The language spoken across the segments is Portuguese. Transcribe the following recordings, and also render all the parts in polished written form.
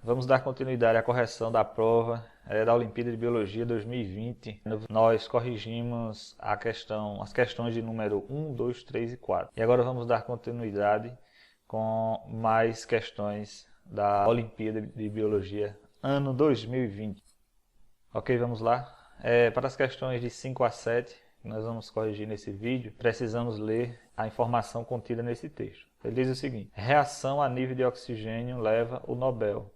Vamos dar continuidade à correção da prova da Olimpíada de Biologia 2020. Nós corrigimos as questões de número 1, 2, 3 e 4. E agora vamos dar continuidade com mais questões da Olimpíada de Biologia ano 2020. Ok, vamos lá. Para as questões de 5 a 7, que nós vamos corrigir nesse vídeo, precisamos ler a informação contida nesse texto. Ele diz o seguinte: reação a nível de oxigênio leva o Nobel.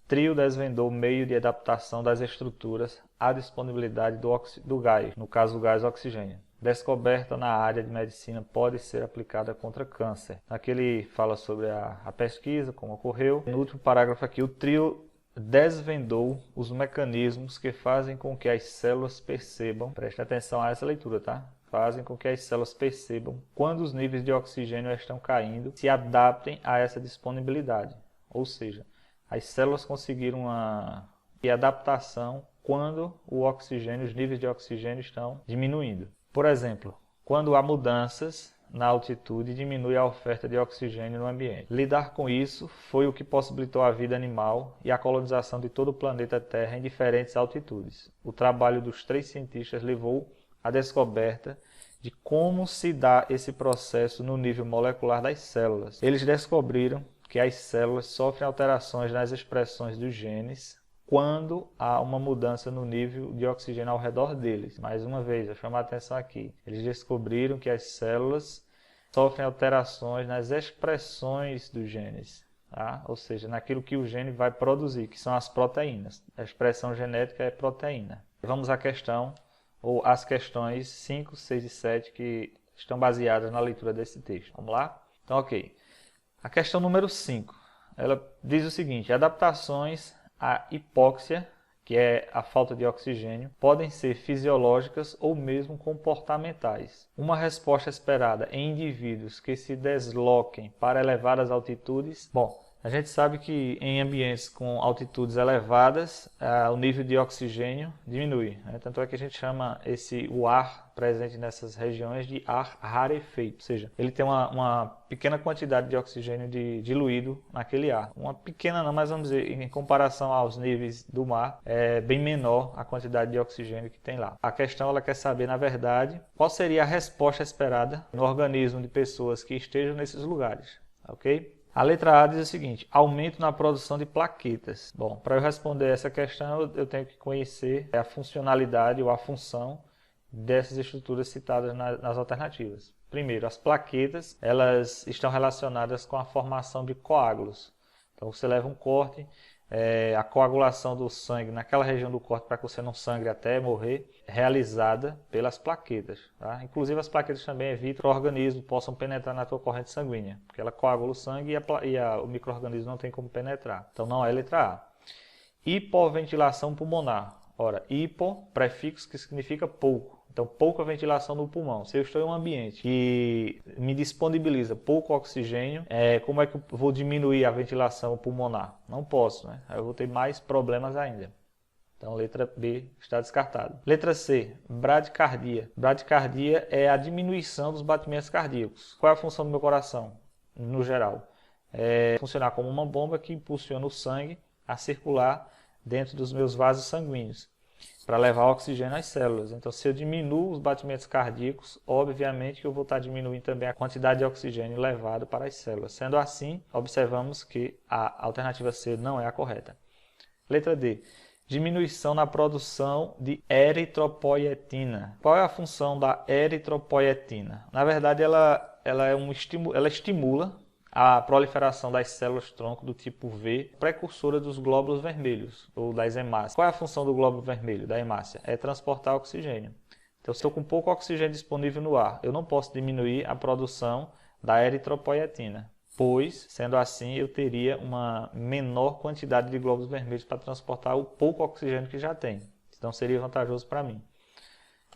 Trio desvendou meio de adaptação das estruturas à disponibilidade do gás, no caso o gás oxigênio. Descoberta na área de medicina pode ser aplicada contra câncer. Aqui ele fala sobre a pesquisa, como ocorreu. No último parágrafo aqui, o trio desvendou os mecanismos que fazem com que as células percebam, preste atenção a essa leitura, tá? Fazem com que as células percebam quando os níveis de oxigênio estão caindo, se adaptem a essa disponibilidade. Ou seja, as células conseguiram uma adaptação quando os níveis de oxigênio estão diminuindo. Por exemplo, quando há mudanças na altitude, diminui a oferta de oxigênio no ambiente. Lidar com isso foi o que possibilitou a vida animal e a colonização de todo o planeta Terra em diferentes altitudes. O trabalho dos 3 cientistas levou à descoberta de como se dá esse processo no nível molecular das células. Eles descobriram que as células sofrem alterações nas expressões dos genes quando há uma mudança no nível de oxigênio ao redor deles. Mais uma vez, eu chamo a atenção aqui. Eles descobriram que as células sofrem alterações nas expressões dos genes, tá? Ou seja, naquilo que o gene vai produzir, que são as proteínas. A expressão genética é proteína. Vamos à questão, ou às questões 5, 6 e 7 que estão baseadas na leitura desse texto. Vamos lá? Então, ok. A questão número 5, ela diz o seguinte: adaptações à hipóxia, que é a falta de oxigênio, podem ser fisiológicas ou mesmo comportamentais. Uma resposta esperada em indivíduos que se desloquem para elevadas altitudes. Bom, a gente sabe que em ambientes com altitudes elevadas, o nível de oxigênio diminui, né? Tanto é que a gente chama o ar presente nessas regiões de ar rarefeito, ou seja, ele tem uma pequena quantidade de oxigênio diluído naquele ar. Uma pequena não, mas vamos dizer, em comparação aos níveis do mar, é bem menor a quantidade de oxigênio que tem lá. A questão, ela quer saber, na verdade, qual seria a resposta esperada no organismo de pessoas que estejam nesses lugares, ok? A letra A diz o seguinte: aumento na produção de plaquetas. Bom, para eu responder essa questão, eu tenho que conhecer a funcionalidade ou a função dessas estruturas citadas nas alternativas. Primeiro, as plaquetas, elas estão relacionadas com a formação de coágulos. Então, você leva um corte, a coagulação do sangue naquela região do corte para que você não sangre até morrer, realizada pelas plaquetas, tá? Inclusive, as plaquetas também evitam que o organismo possam penetrar na tua corrente sanguínea, porque ela coagula o sangue e o micro-organismo não tem como penetrar. Então, não é letra A. Hipoventilação pulmonar. Ora, hipo, prefixo que significa pouco. Então, pouca ventilação no pulmão. Se eu estou em um ambiente que me disponibiliza pouco oxigênio, como é que eu vou diminuir a ventilação pulmonar? Não posso, né? Aí eu vou ter mais problemas ainda. Então, letra B está descartada. Letra C, bradicardia. Bradicardia é a diminuição dos batimentos cardíacos. Qual é a função do meu coração, no geral? É funcionar como uma bomba que impulsiona o sangue a circular dentro dos meus vasos sanguíneos, para levar oxigênio às células. Então, se eu diminuo os batimentos cardíacos, obviamente que eu vou estar diminuindo também a quantidade de oxigênio levado para as células. Sendo assim, observamos que a alternativa C não é a correta. Letra D, diminuição na produção de eritropoietina. Qual é a função da eritropoietina? Na verdade, ela estimula a proliferação das células-tronco do tipo V, precursora dos glóbulos vermelhos, ou das hemácias. Qual é a função do glóbulo vermelho, da hemácia? É transportar oxigênio. Então, se eu estou com pouco oxigênio disponível no ar, eu não posso diminuir a produção da eritropoietina, pois, sendo assim, eu teria uma menor quantidade de glóbulos vermelhos para transportar o pouco oxigênio que já tem. Então, seria vantajoso para mim.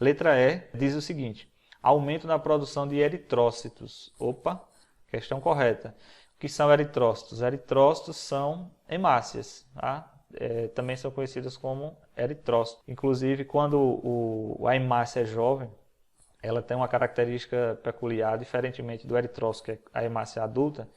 Letra E diz o seguinte: aumento na produção de eritrócitos. Opa! Questão correta. O que são eritrócitos? Eritrócitos são hemácias, tá? Também são conhecidas como eritrócito. Inclusive, quando a hemácia é jovem, ela tem uma característica peculiar, diferentemente do eritrócito, que é a hemácia adulta,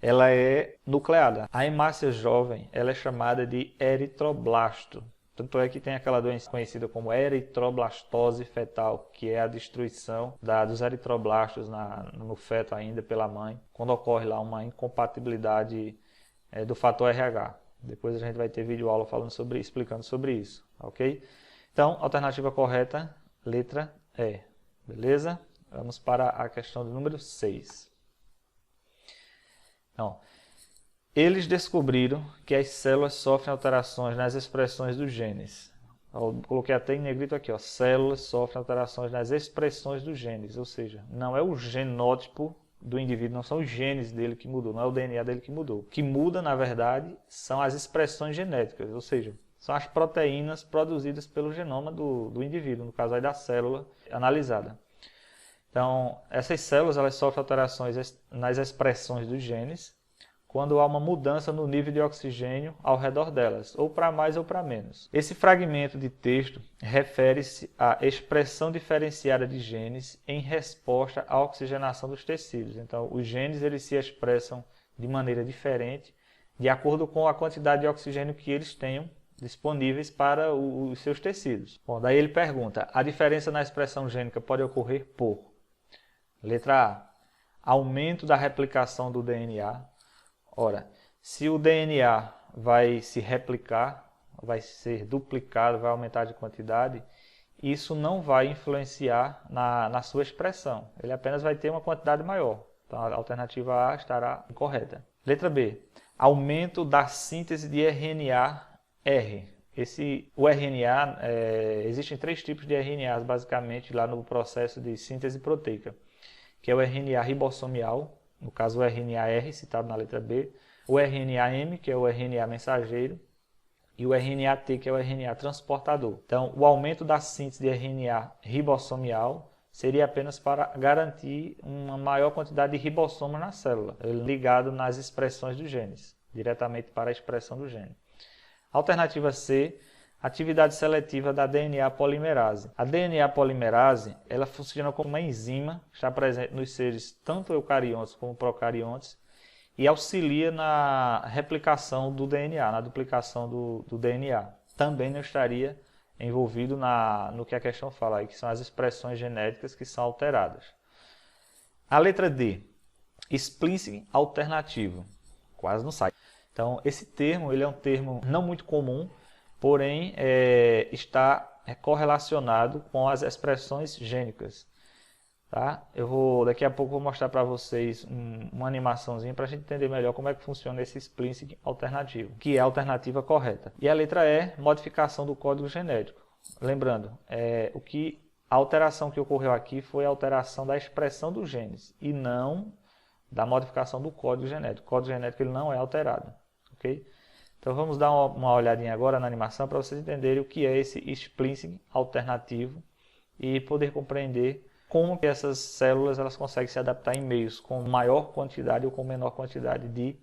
ela é nucleada. A hemácia jovem, ela é chamada de eritroblasto. Tanto é que tem aquela doença conhecida como eritroblastose fetal, que é a destruição dos eritroblastos no feto ainda pela mãe, quando ocorre lá uma incompatibilidade do fator RH. Depois a gente vai ter vídeo aula explicando sobre isso, ok? Então, alternativa correta, letra E. Beleza? Vamos para a questão do número 6. Então, eles descobriram que as células sofrem alterações nas expressões dos genes. Eu coloquei até em negrito aqui, ó, células sofrem alterações nas expressões dos genes, ou seja, não é o genótipo do indivíduo, não são os genes dele que mudou, não é o DNA dele que mudou. O que muda, na verdade, são as expressões genéticas, ou seja, são as proteínas produzidas pelo genoma do indivíduo, no caso aí da célula analisada. Então, essas células elas sofrem alterações nas expressões dos genes quando há uma mudança no nível de oxigênio ao redor delas, ou para mais ou para menos. Esse fragmento de texto refere-se à expressão diferenciada de genes em resposta à oxigenação dos tecidos. Então, os genes eles se expressam de maneira diferente de acordo com a quantidade de oxigênio que eles tenham disponíveis para os seus tecidos. Bom, daí ele pergunta, a diferença na expressão gênica pode ocorrer por: letra A, aumento da replicação do DNA. Ora, se o DNA vai se replicar, vai ser duplicado, vai aumentar de quantidade, isso não vai influenciar na sua expressão. Ele apenas vai ter uma quantidade maior. Então, a alternativa A estará incorreta. Letra B, aumento da síntese de RNA-R. O RNA, existem 3 tipos de RNAs, basicamente, lá no processo de síntese proteica, que é o RNA ribossomial, no caso o RNA-R, citado na letra B, o RNA-M, que é o RNA mensageiro, e o RNA-T, que é o RNA transportador. Então, o aumento da síntese de RNA ribossomial seria apenas para garantir uma maior quantidade de ribossomos na célula, ligado nas expressões dos genes, diretamente para a expressão do gene. Alternativa C, atividade seletiva da DNA polimerase. A DNA polimerase, ela funciona como uma enzima, está presente nos seres tanto eucariontes como procariontes, e auxilia na replicação do DNA, na duplicação do DNA. Também não estaria envolvido no que a questão fala, aí, que são as expressões genéticas que são alteradas. A letra D, splicing alternativo, quase não sai. Então, esse termo ele é um termo não muito comum, porém está correlacionado com as expressões gênicas. Tá? Daqui a pouco vou mostrar para vocês uma animaçãozinha para a gente entender melhor como é que funciona esse splicing alternativo, que é a alternativa correta. E a letra E, modificação do código genético. Lembrando, a alteração que ocorreu aqui foi a alteração da expressão dos genes e não da modificação do código genético. O código genético ele não é alterado. Okay? Então vamos dar uma olhadinha agora na animação para vocês entenderem o que é esse splicing alternativo e poder compreender como que essas células elas conseguem se adaptar em meios com maior quantidade ou com menor quantidade de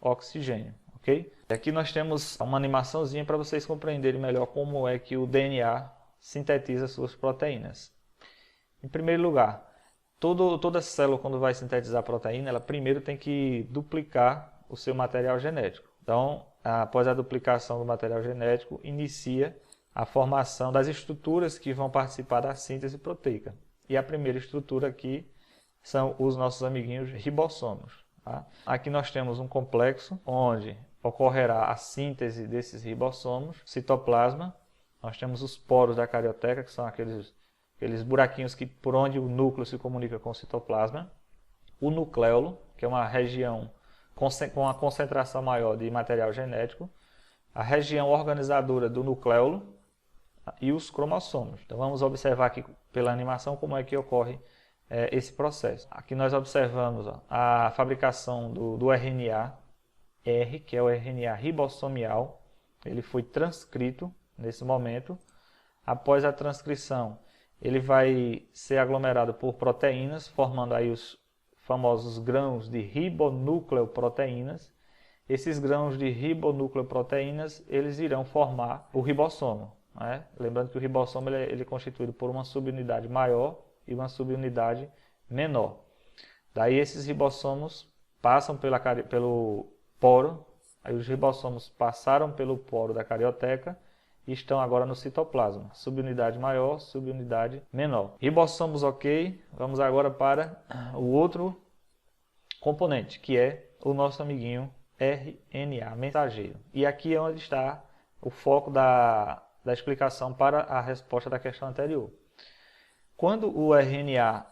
oxigênio. Okay? E aqui nós temos uma animaçãozinha para vocês compreenderem melhor como é que o DNA sintetiza suas proteínas. Em primeiro lugar, toda célula quando vai sintetizar proteína, ela primeiro tem que duplicar o seu material genético. Então, após a duplicação do material genético, inicia a formação das estruturas que vão participar da síntese proteica. E a primeira estrutura aqui são os nossos amiguinhos ribossomos. Tá? Aqui nós temos um complexo onde ocorrerá a síntese desses ribossomos, citoplasma. Nós temos os poros da carioteca, que são aqueles buraquinhos por onde o núcleo se comunica com o citoplasma. O nucleolo, que é uma região com uma concentração maior de material genético. A região organizadora do nucleolo e os cromossomos. Então vamos observar aqui pela animação como é que ocorre esse processo. Aqui nós observamos a fabricação do RNA-R, que é o RNA ribossomial. Ele foi transcrito nesse momento. Após a transcrição, ele vai ser aglomerado por proteínas, formando aí os famosos grãos de ribonucleoproteínas. Esses grãos de ribonucleoproteínas, eles irão formar o ribossomo. né? Lembrando que o ribossomo ele é constituído por uma subunidade maior e uma subunidade menor. Daí esses ribossomos passam pelo poro, aí os ribossomos passaram pelo poro da carioteca e estão agora no citoplasma. Subunidade maior, subunidade menor. Ribossomos ok, vamos agora para o outro componente, que é o nosso amiguinho RNA mensageiro. E aqui é onde está o foco da explicação para a resposta da questão anterior. Quando o RNA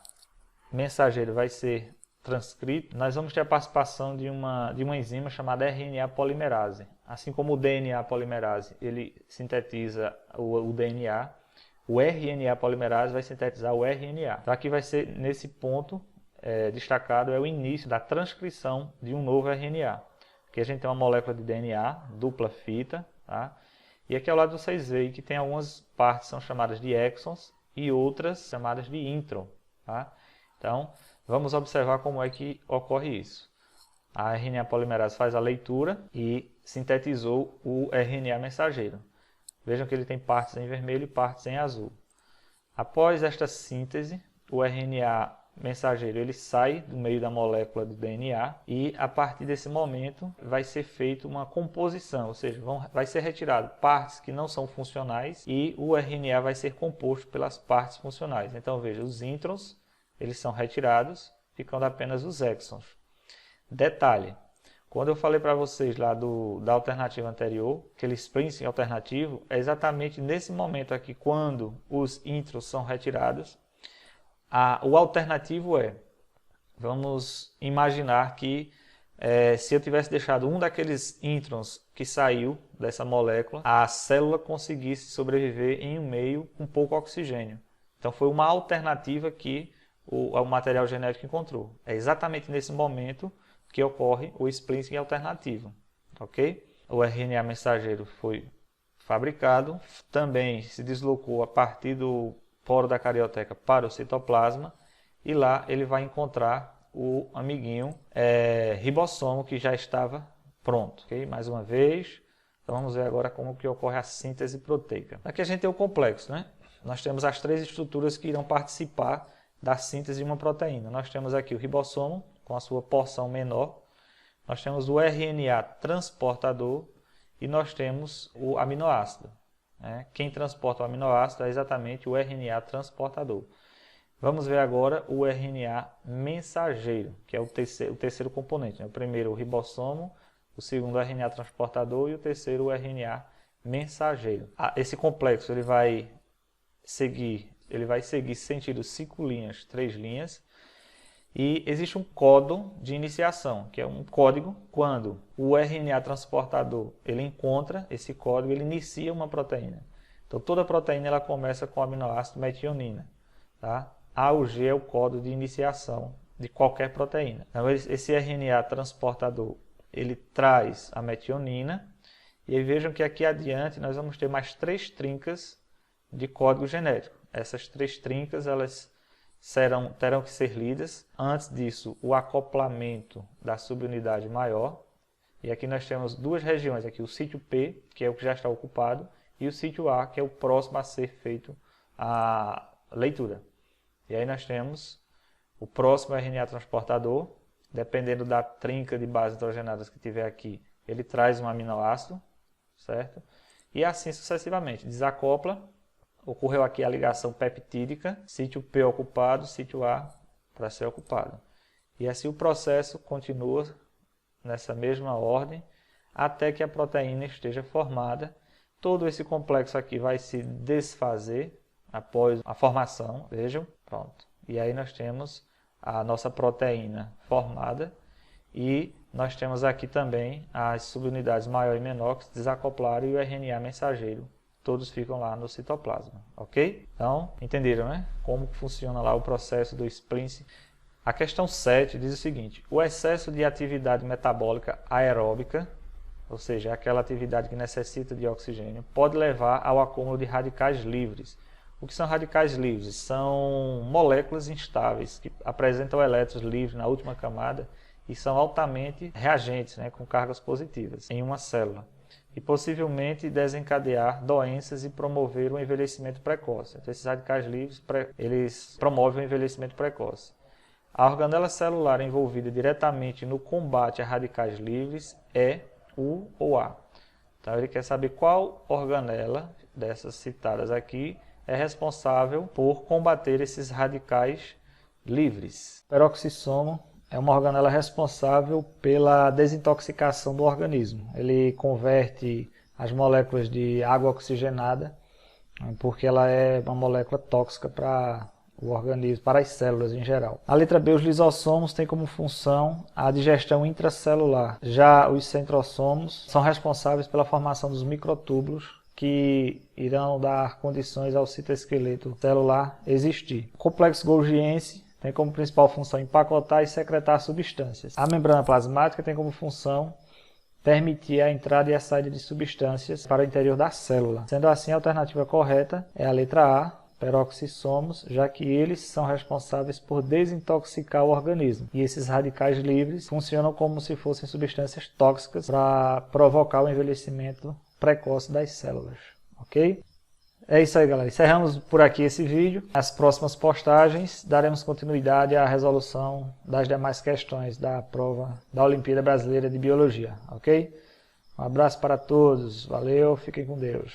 mensageiro vai ser transcrito, nós vamos ter a participação de uma enzima chamada RNA polimerase. Assim como o DNA polimerase ele sintetiza o DNA, o RNA polimerase vai sintetizar o RNA. Então aqui vai ser, nesse ponto destacado, é o início da transcrição de um novo RNA. Aqui a gente tem uma molécula de DNA, dupla fita, tá? E aqui ao lado vocês veem que tem algumas partes que são chamadas de exons e outras chamadas de intron, tá? Então, vamos observar como é que ocorre isso. A RNA polimerase faz a leitura e sintetizou o RNA mensageiro. Vejam que ele tem partes em vermelho e partes em azul. Após esta síntese, o RNA mensageiro ele sai do meio da molécula do DNA e a partir desse momento vai ser feita uma composição, ou seja, vai ser retirado partes que não são funcionais e o RNA vai ser composto pelas partes funcionais. Então veja, os introns eles são retirados, ficando apenas os exons. Detalhe, quando eu falei para vocês lá da alternativa anterior, aquele splicing alternativo, é exatamente nesse momento aqui, quando os introns são retirados, o alternativo vamos imaginar que se eu tivesse deixado um daqueles introns que saiu dessa molécula, a célula conseguisse sobreviver em um meio com pouco oxigênio. Então foi uma alternativa que o material genético encontrou. É exatamente nesse momento que ocorre o splicing alternativo, ok? O RNA mensageiro foi fabricado, também se deslocou a partir do poro da carioteca para o citoplasma e lá ele vai encontrar o amiguinho ribossomo que já estava pronto, ok? Mais uma vez, então vamos ver agora como que ocorre a síntese proteica. Aqui a gente tem o complexo, né? Nós temos as três estruturas que irão participar da síntese de uma proteína. Nós temos aqui o ribossomo, com a sua porção menor. Nós temos o RNA transportador e nós temos o aminoácido. Quem transporta o aminoácido é exatamente o RNA transportador. Vamos ver agora o RNA mensageiro, que é o terceiro componente. O primeiro o ribossomo, o segundo o RNA transportador e o terceiro o RNA mensageiro. Esse complexo ele vai seguir sentido 5 linhas, 3 linhas, e existe um códon de iniciação, que é um código quando o RNA transportador ele encontra esse código, ele inicia uma proteína. Então toda proteína ela começa com o aminoácido metionina, tá? A ou G é o código de iniciação de qualquer proteína. Então esse RNA transportador ele traz a metionina, e aí vejam que aqui adiante nós vamos ter mais 3 trincas de código genético. Essas 3 trincas elas terão que ser lidas. Antes disso, o acoplamento da subunidade maior. E aqui nós temos 2 regiões, aqui o sítio P, que é o que já está ocupado, e o sítio A, que é o próximo a ser feito a leitura. E aí nós temos o próximo RNA transportador, dependendo da trinca de bases nitrogenadas que tiver aqui, ele traz um aminoácido, certo? E assim sucessivamente, desacopla. Ocorreu aqui a ligação peptídica, sítio P ocupado, sítio A para ser ocupado. E assim o processo continua nessa mesma ordem até que a proteína esteja formada. Todo esse complexo aqui vai se desfazer após a formação, vejam, pronto. E aí nós temos a nossa proteína formada e nós temos aqui também as subunidades maior e menor que se desacoplaram e o RNA mensageiro. Todos ficam lá no citoplasma, ok? Então, entenderam, né? Como funciona lá o processo do splicing. A questão 7 diz o seguinte: o excesso de atividade metabólica aeróbica, ou seja, aquela atividade que necessita de oxigênio, pode levar ao acúmulo de radicais livres. O que são radicais livres? São moléculas instáveis que apresentam elétrons livres na última camada e são altamente reagentes, né, com cargas positivas em uma célula. e possivelmente desencadear doenças e promover o envelhecimento precoce. Então, esses radicais livres, eles promovem o envelhecimento precoce. A organela celular envolvida diretamente no combate a radicais livres é U ou A. Então, ele quer saber qual organela dessas citadas aqui é responsável por combater esses radicais livres. O peroxissomo é uma organela responsável pela desintoxicação do organismo. Ele converte as moléculas de água oxigenada, porque ela é uma molécula tóxica para o organismo, para as células em geral. A letra B, os lisossomos têm como função a digestão intracelular. Já os centrossomos são responsáveis pela formação dos microtúbulos, que irão dar condições ao citoesqueleto celular existir. O complexo golgiense tem como principal função empacotar e secretar substâncias. A membrana plasmática tem como função permitir a entrada e a saída de substâncias para o interior da célula. Sendo assim, a alternativa correta é a letra A, peroxissomos, já que eles são responsáveis por desintoxicar o organismo. E esses radicais livres funcionam como se fossem substâncias tóxicas para provocar o envelhecimento precoce das células. Ok? É isso aí, galera. Encerramos por aqui esse vídeo. Nas próximas postagens daremos continuidade à resolução das demais questões da prova da Olimpíada Brasileira de Biologia. Ok? Um abraço para todos. Valeu. Fiquem com Deus.